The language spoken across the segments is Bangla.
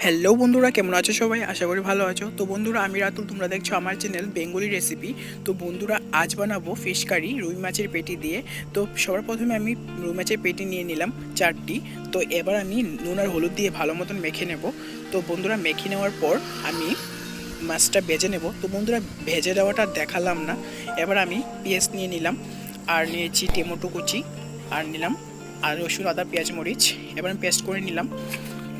হ্যালো বন্ধুরা, কেমন আছো সবাই? আশা করি ভালো আছো। তো বন্ধুরা, আমি রাতুল, তোমরা দেখছো আমার চ্যানেল বেঙ্গলি রেসিপি। তো বন্ধুরা, আজ বানাবো ফিশ কারি রুই মাছের পেটি দিয়ে। তো সবার প্রথমে আমি রুই মাছের পেটি নিয়ে নিলাম 4টি। তো এবার আমি নুন আর হলুদ দিয়ে ভালো মতন মেখে নেব। তো বন্ধুরা, মেখে নেওয়ার পর আমি মাছটা ভেজে নেব। তো বন্ধুরা, ভেজে দেওয়াটা দেখালাম না। এবার আমি পেঁয়াজ নিয়ে নিলাম, আর নিয়েছি টমেটো কুচি, আর নিলাম আর রসুন, আদা, পেঁয়াজ, মরিচ। এবার আমি পেস্ট করে নিলাম।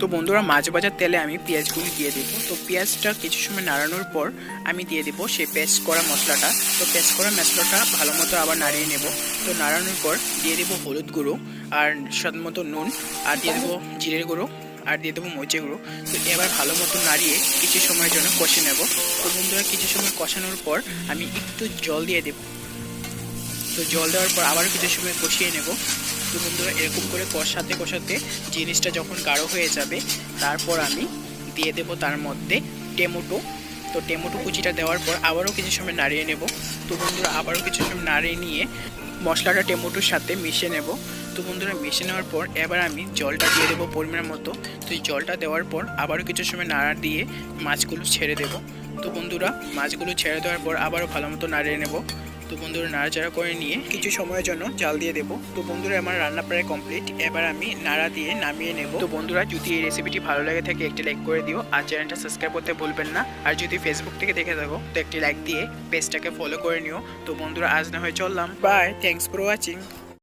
তো বন্ধুরা, মাছ ভাজার তেলে আমি পেঁয়াজগুলি দিয়ে দেবো। তো পেঁয়াজটা কিছু সময় নাড়ানোর পর আমি দিয়ে দেবো সেই পেস্ট করা মশলাটা। তো পেস্ট করা মশলাটা ভালো মতো আবার নাড়িয়ে নেব। তো নাড়ানোর পর দিয়ে দেবো হলুদ গুঁড়ো, আর স্বাদ মতো নুন, আর দিয়ে দেবো জিরের গুঁড়ো, আর দিয়ে দেবো মরিচের গুঁড়ো। তো এবার ভালো মতো নাড়িয়ে কিছু সময়ের জন্য কষে নেব। তো বন্ধুরা, কিছু সময় কষানোর পর আমি একটু জল দিয়ে দেবো। তো জল দেওয়ার পর আবারও কিছু সময় কষিয়ে নেব। তো বন্ধুরা, এরকম করে কষাতে কষাতে জিনিসটা যখন গাঢ় হয়ে যাবে, তারপর আমি দিয়ে দেব তার মধ্যে টমেটো। তো টমেটো কুচিটা দেওয়ার পর আবারও কিছু সময় নাড়িয়ে নেব। তো বন্ধুরা, আবারও কিছু সময় নাড়িয়ে নিয়ে মশলাটা টমেটোর সাথে মিশিয়ে নেব। তো বন্ধুরা, মিশিয়ে নেওয়ার পর এবার আমি জলটা দিয়ে দেবো পরিমাণ মতো। তো এই জলটা দেওয়ার পর আবারও কিছু সময় নাড়া দিয়ে মাছগুলো ছেড়ে দেব। তো বন্ধুরা, মাছগুলো ছেড়ে দেওয়ার পর আবারও ভালো মতো নাড়িয়ে নেব। তো বন্ধুরা, নাড়াচাড়া করে নিয়ে কিছু সময়ের জন্য জাল দিয়ে দেবো। তো বন্ধুরা, আমার রান্না প্রায় কমপ্লিট। এবার আমি নাড়া দিয়ে নামিয়ে নেব। তো বন্ধুরা, যদি এই রেসিপিটি ভালো লাগে থাকে একটি লাইক করে দিও, আর চ্যানেলটা সাবস্ক্রাইব করতে ভুলবেন না। আর যদি ফেসবুক থেকে দেখে থাকো তো একটি লাইক দিয়ে পেজটাকে ফলো করে নিও। তো বন্ধুরা, আজ না হয় চললাম, বাই, থ্যাংকস ফর ওয়াচিং।